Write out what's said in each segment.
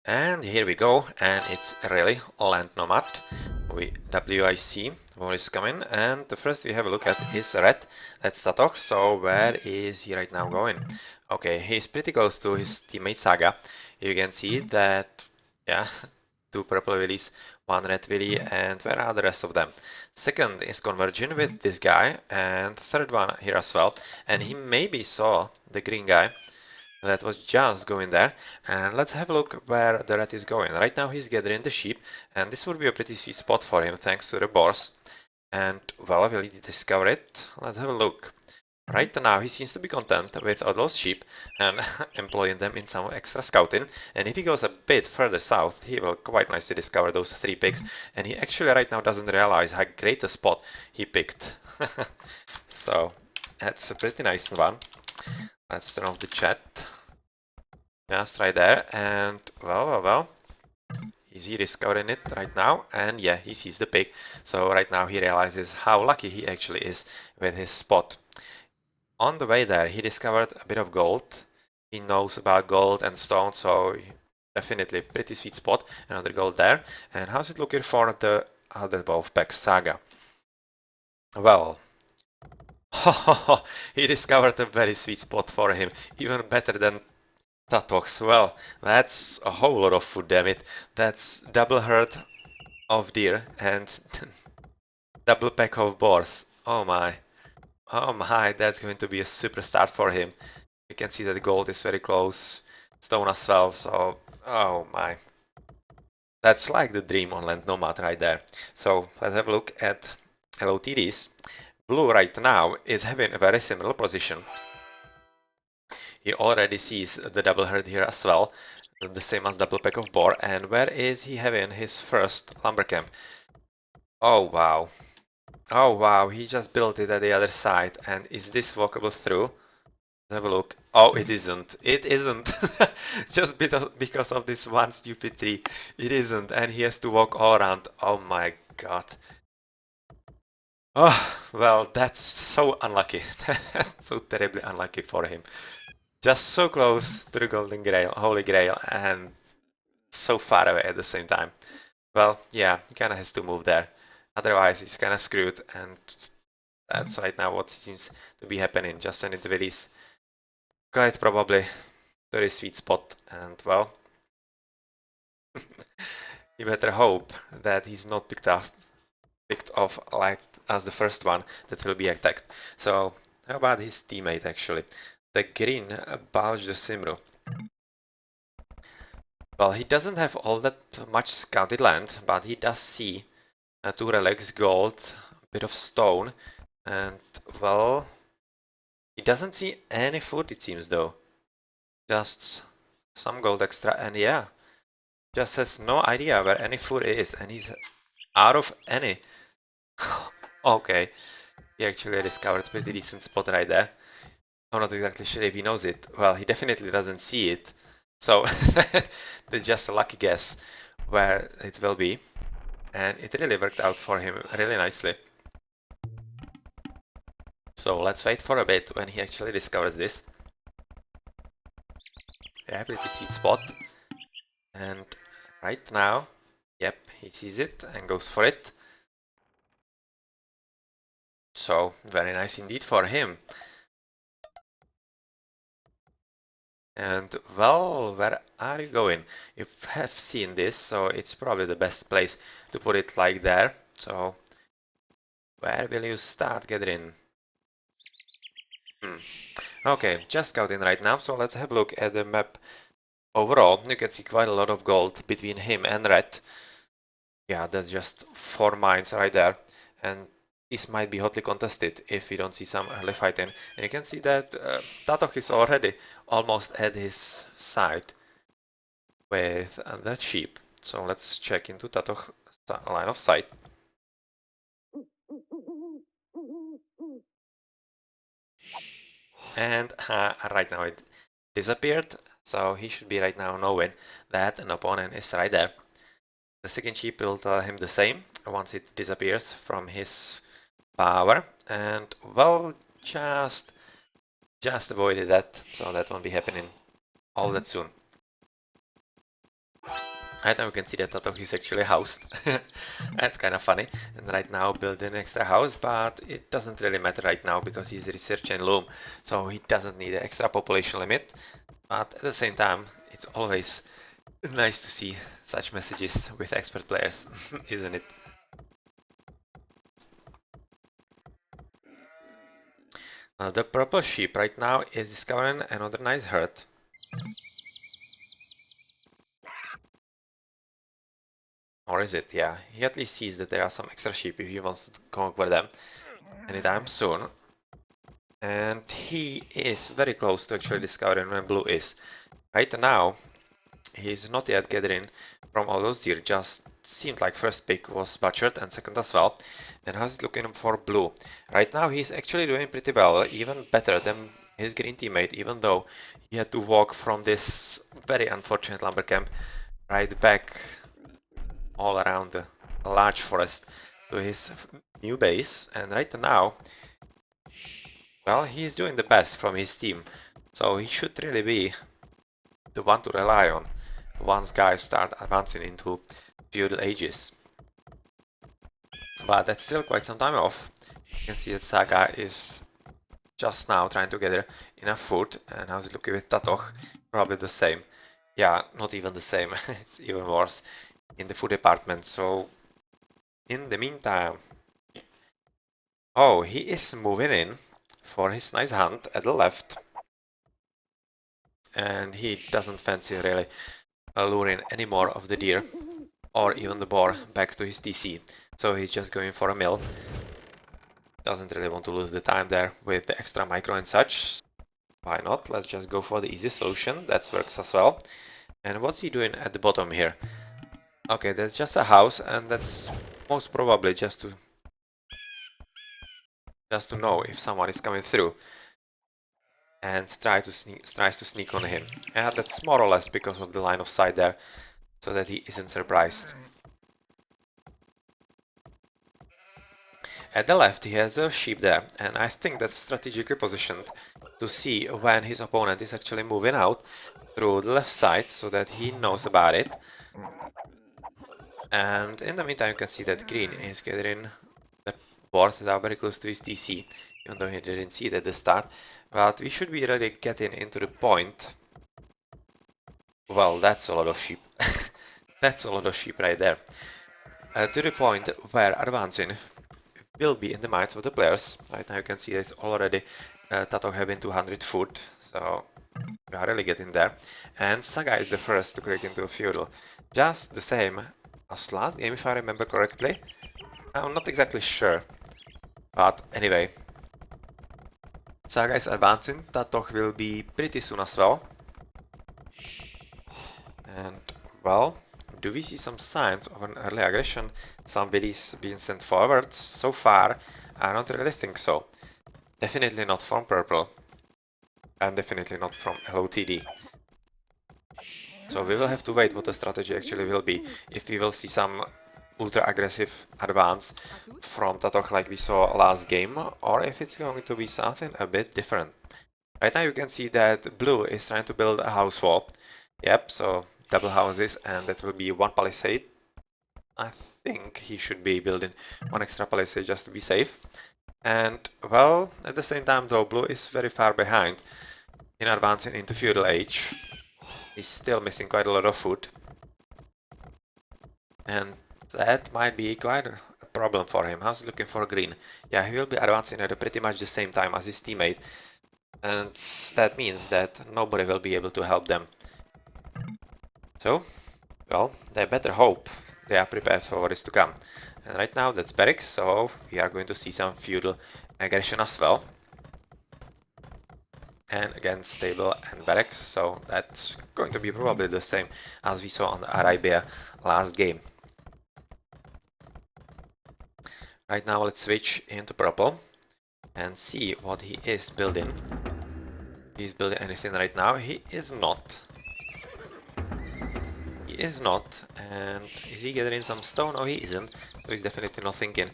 And here we go, and it's really Land Nomad. WIC is coming, and the first we have a look at is Red. That's Tatok. So where is he right now going? Okay, he's pretty close to his teammate Saga. You can see that, yeah, 2 purple willies, 1 red willy, and where are the rest of them? Second is converging with this guy, and third one here as well. And he maybe saw the green guy that was just going there, and let's have a look where the rat is going. Right now he's gathering the sheep, and this would be a pretty sweet spot for him thanks to the boars. And well, will he discover it? Let's have a look. Right now he seems to be content with all those sheep and employing them in some extra scouting, and if he goes a bit further south he will quite nicely discover those 3 pigs, and he actually right now doesn't realize how great a spot he picked. So that's a pretty nice one. Let's turn off the chat. Just right there, and well. Is he discovering it right now? And yeah, he sees the pig. So right now he realizes how lucky he actually is with his spot. On the way there, he discovered a bit of gold. He knows about gold and stone, so definitely pretty sweet spot. Another gold there. And how's it looking for the other WolfpacK saga? Well, he discovered a very sweet spot for him, even better than Tatox. Well, that's a whole lot of food, damn it. That's double herd of deer and double pack of boars. Oh my. Oh my, that's going to be a super start for him. You can see that the gold is very close. Stone as well, so oh my. That's like the dream on Land Nomad right there. So let's have a look at LOTDs. Blue right now is having a very similar position. He already sees the double herd here as well, the same as double pack of boar. And where is he having his first lumber camp? Oh wow. Oh wow, he just built it at the other side. And is this walkable through? Let's have a look. Oh, it isn't. It isn't. Just because of this one stupid tree. It isn't. And he has to walk all around. Oh my god. Oh, well, that's so unlucky. So terribly unlucky for him. Just so close to the Golden Grail, Holy Grail, and so far away at the same time. Well, yeah, he kind of has to move there. Otherwise, he's kind of screwed, and that's right now what seems to be happening. Just send it to Willis. Quite probably very sweet spot, and well, you better hope that he's not picked off like as the first one that will be attacked. So, how about his teammate actually? The green Balj the Simru. Well, he doesn't have all that much scouted land, but he does see 2 relics, gold, a bit of stone, and well, he doesn't see any food it seems though. Just some gold extra, and yeah, just has no idea where any food is, and he's out of any. Okay, he actually discovered a pretty decent spot right there. I'm not exactly sure if he knows it. Well, he definitely doesn't see it. So that's just a lucky guess where it will be. And it really worked out for him really nicely. So let's wait for a bit when he actually discovers this. Yeah, pretty sweet spot. And right now, yep, he sees it and goes for it. So very nice indeed for him. And well, where are you going? You have seen this, so it's probably the best place to put it like there. So where will you start gathering? Okay, just scouting right now, so let's have a look at the map overall. You can see quite a lot of gold between him and Red. Yeah, that's just 4 mines right there. And this might be hotly contested if we don't see some early fighting. And you can see that Tatok is already almost at his side with that sheep. So let's check into Tatok's line of sight. And right now it disappeared, so he should be right now knowing that an opponent is right there. The second sheep will tell him the same once it disappears from his power, and well, just avoided that, so that won't be happening all that soon. Right now we can see that Tato is actually housed. That's kind of funny. And right now build an extra house, but it doesn't really matter right now because he's researching loom, so he doesn't need an extra population limit. But at the same time, it's always nice to see such messages with expert players, isn't it? The purple sheep right now is discovering another nice herd. Or is it? Yeah, he at least sees that there are some extra sheep if he wants to conquer them anytime soon. And he is very close to actually discovering where blue is. Right now, he's not yet gathering from all those deer, just seemed like first pick was butchered and second as well. And he's looking for blue. Right now he's actually doing pretty well, even better than his green teammate, even though he had to walk from this very unfortunate lumber camp right back all around the large forest to his new base. And right now, well, he's doing the best from his team, so he should really be the one to rely on once guys start advancing into feudal ages. But that's still quite some time off. You can see that Saga is just now trying to gather enough food, and how's it looking with Tatoch? Probably the same. Yeah, not even the same, it's even worse in the food department. So in the meantime, oh, he is moving in for his nice hunt at the left, and he doesn't fancy really luring any more of the deer or even the boar back to his TC. So he's just going for a mill. Doesn't really want to lose the time there with the extra micro and such. Why not? Let's just go for the easy solution. That works as well. And what's he doing at the bottom here? Okay, that's just a house, and that's most probably just to know if someone is coming through and tries to sneak on him. And that's more or less because of the line of sight there, so that he isn't surprised. At the left he has a sheep there, and I think that's strategically positioned to see when his opponent is actually moving out through the left side so that he knows about it. And in the meantime you can see that green is gathering the boars that are very close to his TC, even though he didn't see it at the start. But we should be really getting into the point. Well, that's a lot of sheep. That's a lot of sheep right there. To the point where advancing will be in the minds of the players. Right now you can see there's already Tato having 200 food, so we are really getting there. And Saga is the first to click into a feudal. Just the same as last game, if I remember correctly. I'm not exactly sure, but anyway. Saga is advancing, Tato will be pretty soon as well. And, well, do we see some signs of an early aggression? Somebody's being sent forward? So far, I don't really think so. Definitely not from purple. And definitely not from LOTD. So we will have to wait what the strategy actually will be. If we will see some ultra aggressive advance from Tatoch like we saw last game, or if it's going to be something a bit different. Right now you can see that blue is trying to build a house wall. Yep, so double houses, and that will be one palisade. I think he should be building one extra palisade just to be safe. And, well, at the same time though, blue is very far behind in advancing into feudal age. He's still missing quite a lot of food. And that might be quite a problem for him. How's he looking for green? Yeah, he will be advancing at pretty much the same time as his teammate. And that means that nobody will be able to help them. So, well, they better hope they are prepared for what is to come. And right now that's barracks, so we are going to see some feudal aggression as well. And again stable and barracks, so that's going to be probably the same as we saw on the Arabia last game. Right now let's switch into purple and see what he is building. He's building anything right now? He is not. He is not. And is he gathering some stone? Oh, he isn't. So he's definitely not thinking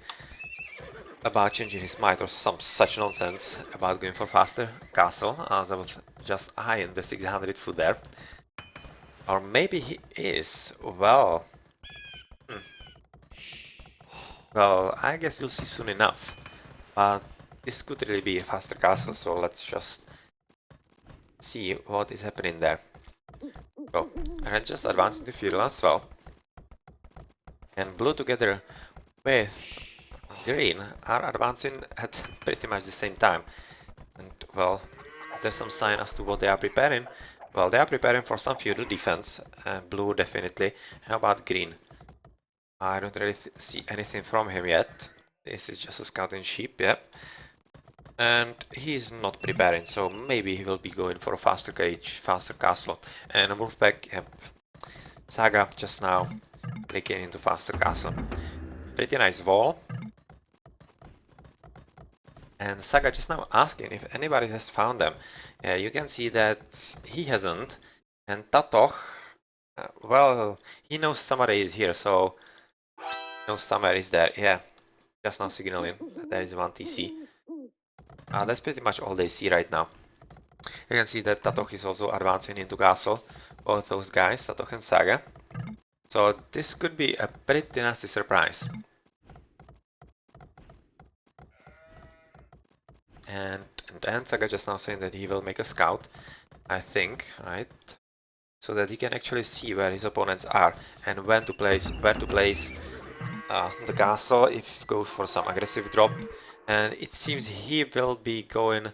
about changing his mind or some such nonsense about going for faster castle, as I was just eyeing the 600 foot there. Or maybe he is. Well, well, I guess we'll see soon enough. But this could really be a faster castle, so let's just see what is happening there. So, red just advancing the field as well. And blue together with green are advancing at pretty much the same time. And well, there's some sign as to what they are preparing. Well, they are preparing for some feudal defense. Blue definitely. How about green? I don't really see anything from him yet. This is just a scouting ship, yep. And he's not preparing, so maybe he will be going for a faster cage, faster castle. And WolfpacK, yep. Saga just now breaking into faster castle. Pretty nice wall. And Saga just now asking if anybody has found them. You can see that he hasn't. And Tatoch, well, he knows somebody is here, so he knows somebody is there. Yeah, just now signaling that there is one TC. That's pretty much all they see right now. You can see that Tatoch is also advancing into castle. Both those guys, Tatoch and Saga. So this could be a pretty nasty surprise. And then Saga just now saying that he will make a scout, I think, right? So that he can actually see where his opponents are and where to place the castle if goes for some aggressive drop. And it seems he will be going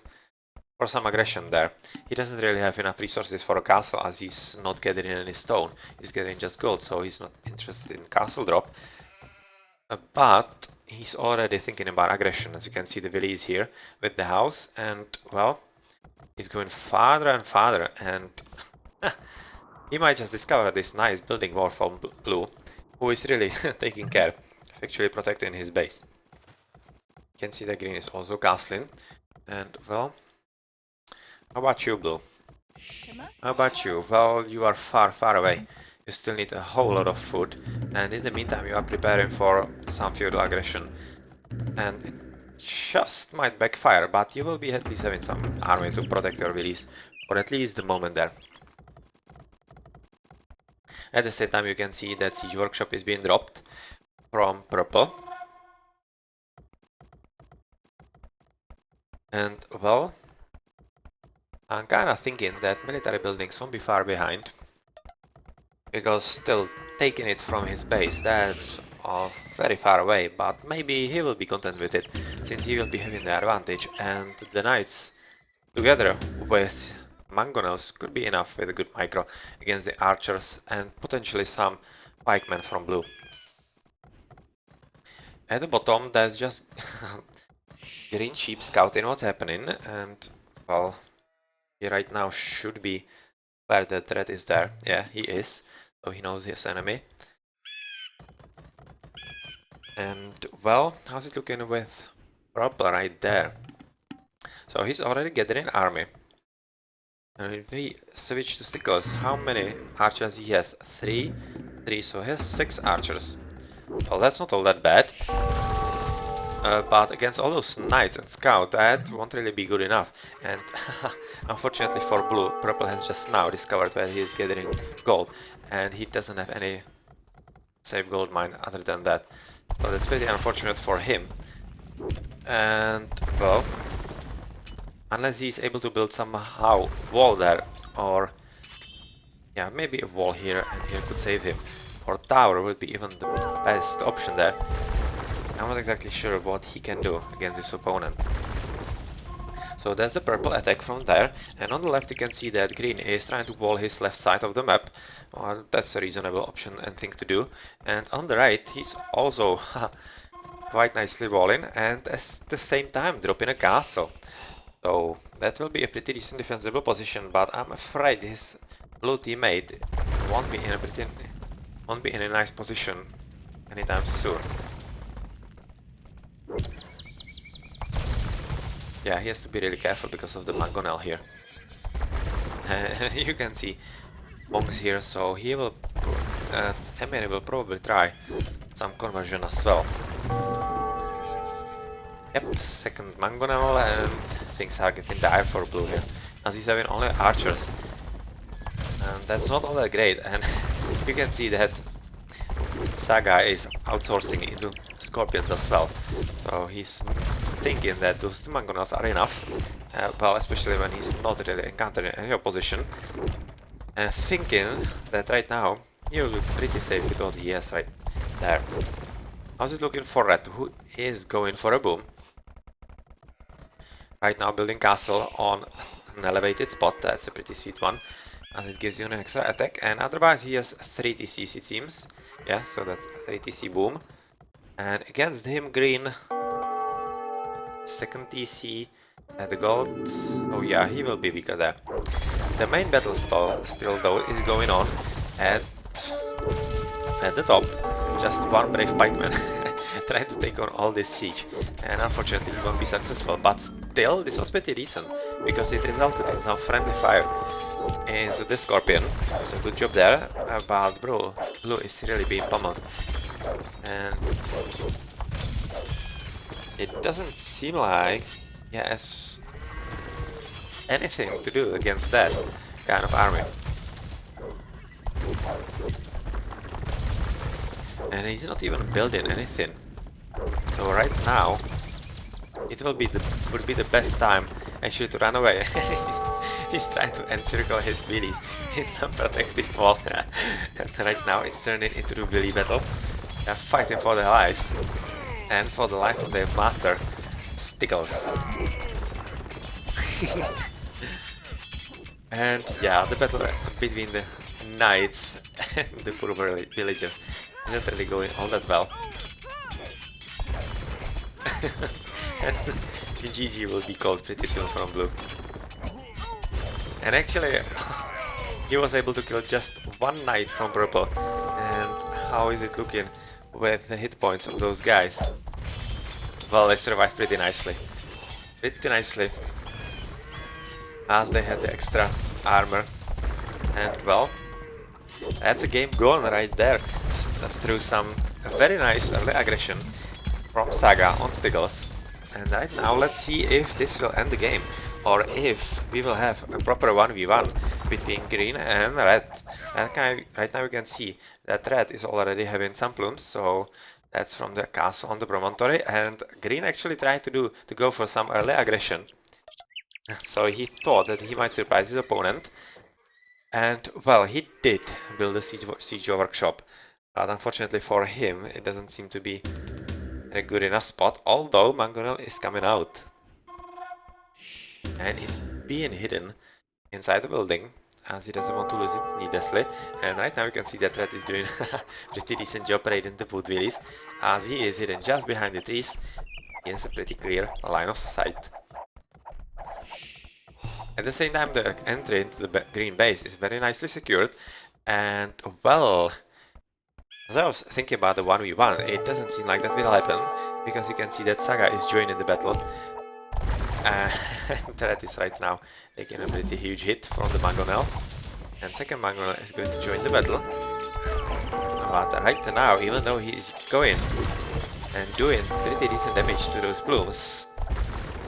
for some aggression there. He doesn't really have enough resources for a castle as he's not getting any stone. He's getting just gold, so he's not interested in castle drop. But he's already thinking about aggression. As you can see, the village is here with the house, and well, he's going farther and farther, and he might just discover this nice building wall from blue, who is really taking care of actually protecting his base. You can see that green is also castling, and well, how about you, blue? How about you? Well, you are far, far away. You still need a whole lot of food, and in the meantime you are preparing for some feudal aggression. And it just might backfire, but you will be at least having some army to protect your village, or at least the moment there. At the same time you can see that Siege Workshop is being dropped from purple. And well, I'm kinda thinking that military buildings won't be far behind. Because still taking it from his base, that's very far away, but maybe he will be content with it, since he will be having the advantage, and the knights together with mangonels could be enough with a good micro against the archers and potentially some pikemen from blue. At the bottom there's just green sheep scouting what's happening, and well, he right now should be where the threat is there. Yeah, he is. So he knows his enemy. And well, how's it looking with purple right there? So he's already gathering army. And if we switch to stickles, how many archers he has? 3, so he has 6 archers. Well, that's not all that bad. But against all those knights and scout, that won't really be good enough. And unfortunately for blue, purple has just now discovered where he is gathering gold. And he doesn't have any safe gold mine other than that. So that's pretty unfortunate for him. And well, unless he's able to build somehow wall there, or yeah, maybe a wall here and here could save him, or tower would be even the best option there. I'm not exactly sure what he can do against his opponent. So there's the purple attack from there, and on the left you can see that green is trying to wall his left side of the map. Well, that's a reasonable option and thing to do. And on the right he's also quite nicely walling, and at the same time dropping a castle. So that will be a pretty decent defensible position, but I'm afraid his blue teammate won't be in a nice position anytime soon. Yeah, he has to be really careful because of the mangonel here. You can see monks here, so he will Emily will probably try some conversion as well. Yep, second mangonel, and things are getting dire for blue here, as he's having only archers. And that's not all that great, and you can see that Saga is outsourcing into Scorpions as well. So he's thinking that those two Mangonels are enough, well, especially when he's not really encountering any opposition, and thinking that right now he'll look pretty safe with what he has right there. How's it looking for Red, who is going for a boom? Right now building castle on an elevated spot, that's a pretty sweet one, as it gives you an extra attack, and otherwise he has 3 TCs it seems. Yeah, so that's 3 TC boom. And against him green, second TC, and the gold, oh yeah, he will be weaker there. The main battle still though is going on at the top. Just one brave pikeman trying to take on all this siege, and unfortunately he won't be successful, but still this was pretty decent because it resulted in some friendly fire into the Scorpion, so good job there. But blue is really being pummeled, and it doesn't seem like he has anything to do against that kind of army. And he's not even building anything. So right now, it would be the best time actually to run away. He's trying to encircle his willies in a protective wall. And right now it's turning into a willy battle. They're fighting for their lives and for the life of their master, Stickles. And yeah, the battle between the knights and the poor villagers isn't really going all that well. And GG will be called pretty soon from blue. And actually, he was able to kill just one knight from purple. And how is it looking with the hit points of those guys? Well, they survived pretty nicely. As they had the extra armor. And well, that's a game gone right there, through some very nice early aggression from Saga on Stiggles. And right now let's see if this will end the game, or if we will have a proper 1v1 between green and red. Right now you can see that red is already having some plumes, so that's from the castle on the promontory, and green actually tried to go for some early aggression. So he thought that he might surprise his opponent. And well, he did build a siege workshop, but unfortunately for him, it doesn't seem to be a good enough spot, although Mangonel is coming out. And it's being hidden inside the building, as he doesn't want to lose it needlessly. And right now you can see that Red is doing a pretty decent job raiding the wood willies, as he is hidden just behind the trees. He has a pretty clear line of sight. At the same time, the entry into the green base is very nicely secured, and well, as I was thinking about the 1v1, it doesn't seem like that will happen, because you can see that Saga is joining the battle, and that is right now taking a pretty huge hit from the Mangonel, and second Mangonel is going to join the battle. But right now, even though he is going and doing pretty decent damage to those plumes,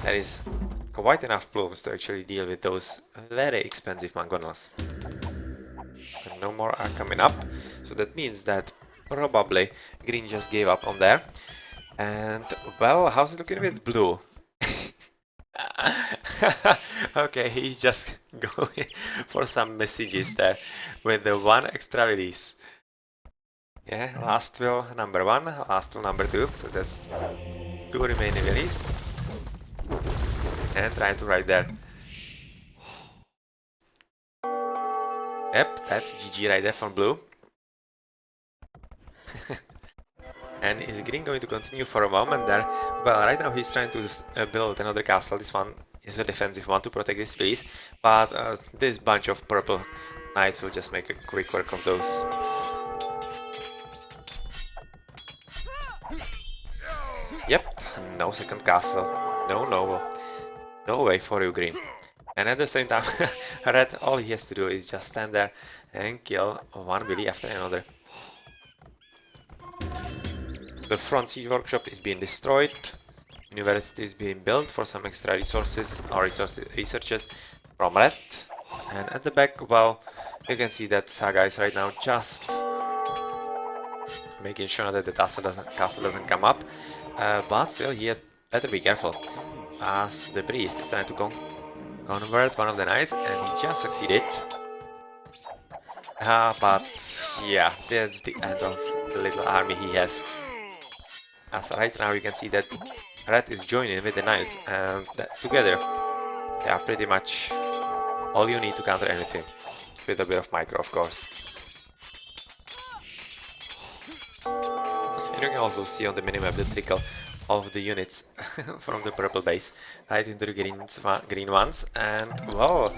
there is quite enough plumes to actually deal with those very expensive Mangonels. And no more are coming up, so that means that probably green just gave up on there. And well, how's it looking with blue? Okay, he's just going for some messages there with the one extra release. Yeah, last will number 1, last will number 2, so that's 2 remaining release. And trying to write there. Yep, that's GG right there from blue. And is green going to continue for a moment there? Well, right now he's trying to build another castle. This one is a defensive one to protect this piece, but this bunch of purple knights will just make a quick work of those. Yep, no second castle. No way for you, green. And at the same time, red, all he has to do is just stand there and kill one willy after another. The front siege workshop is being destroyed. University is being built for some extra resources or researchers from red. And at the back, well, You can see that Saga is right now just making sure that the castle doesn't come up, but still he had better be careful, as the priest is trying to convert one of the knights, and he just succeeded. But yeah, that's the end of the little army he has. As right now you can see that Red is joining with the knights, and that together they are pretty much all you need to counter anything, with a bit of micro, of course. And you can also see on the minimap the trickle of the units from the purple base right into the green ones, and well,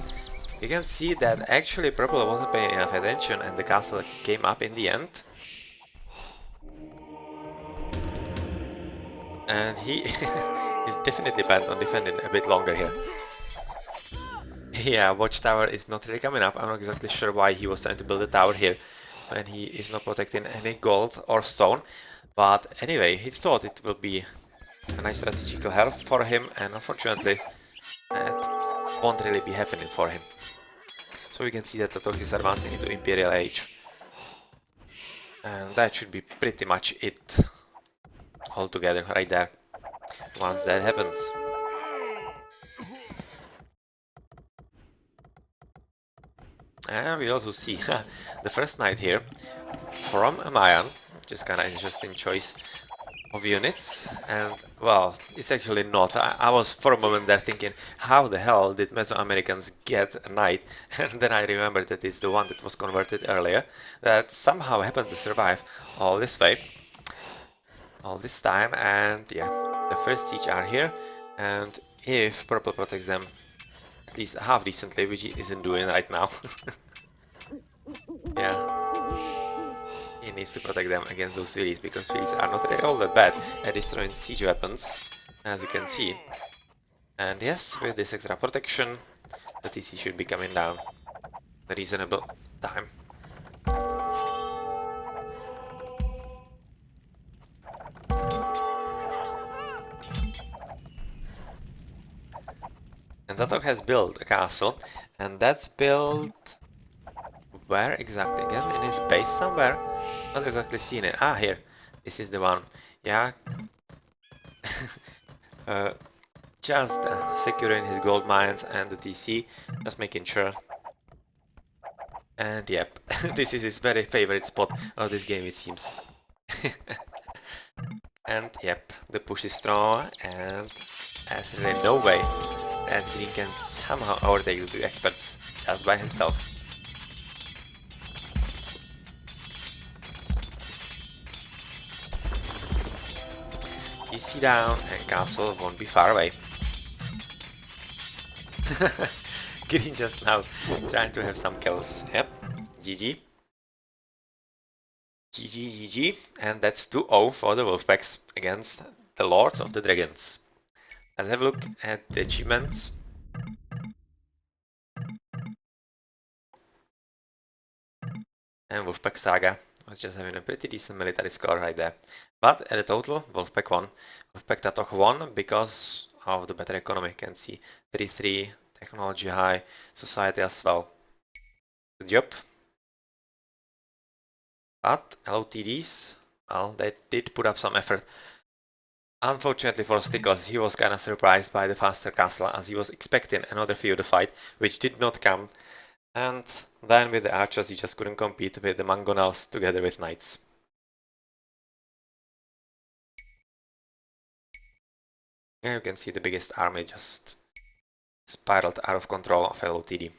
you can see that actually purple wasn't paying enough attention and the castle came up in the end. And he is definitely bent on defending a bit longer here. Yeah, watchtower is not really coming up. I'm not exactly sure why he was trying to build a tower here when he is not protecting any gold or stone. But anyway, he thought it would be a nice strategical help for him, and unfortunately it won't really be happening for him. So we can see that the Toki is advancing into Imperial Age. And that should be pretty much it altogether right there, once that happens. And we also see the first knight here from a Mayan, which is kind of interesting choice of units. And well, it's actually not. I was for a moment there thinking, how the hell did Mesoamericans get a knight? And then I remembered that it's the one that was converted earlier that somehow happened to survive all this way, all this time. And yeah, the first siege are here, and if purple protects them at least half decently, which he isn't doing right now. Yeah, he needs to protect them against those Phillies, because Phillies are not really all that bad at destroying siege weapons, as you can see. And yes, with this extra protection, the TC should be coming down in a reasonable time. And Tatok has built a castle, and that's built where exactly? Again, in his base somewhere? Not exactly seeing it. Ah, here. This is the one. Yeah. uh, just securing his gold mines and the TC, just making sure. And yep, this is his very favorite spot of this game, it seems. And yep, the push is strong, and there's really no way that he can somehow overtake the two experts just by himself. Easy down, and castle won't be far away. Green just now trying to have some kills. Yep, GG. GG, GG, and that's 2-0 for the Wolfpacks against the Lords of the Dragons. Let's have a look at the achievements. And Wolfpack Saga was just having a pretty decent military score right there. But at a total, Wolfpack won. Wolfpack Tatok won because of the better economy. You can see 3-3, technology high, society as well. Good job. But LOTDs, well, they did put up some effort. Unfortunately for Stickles, he was kinda surprised by the faster castle, as he was expecting another feud fight, which did not come. And then with the archers, he just couldn't compete with the mangonels together with knights. Here you can see the biggest army just spiraled out of control of LOTD.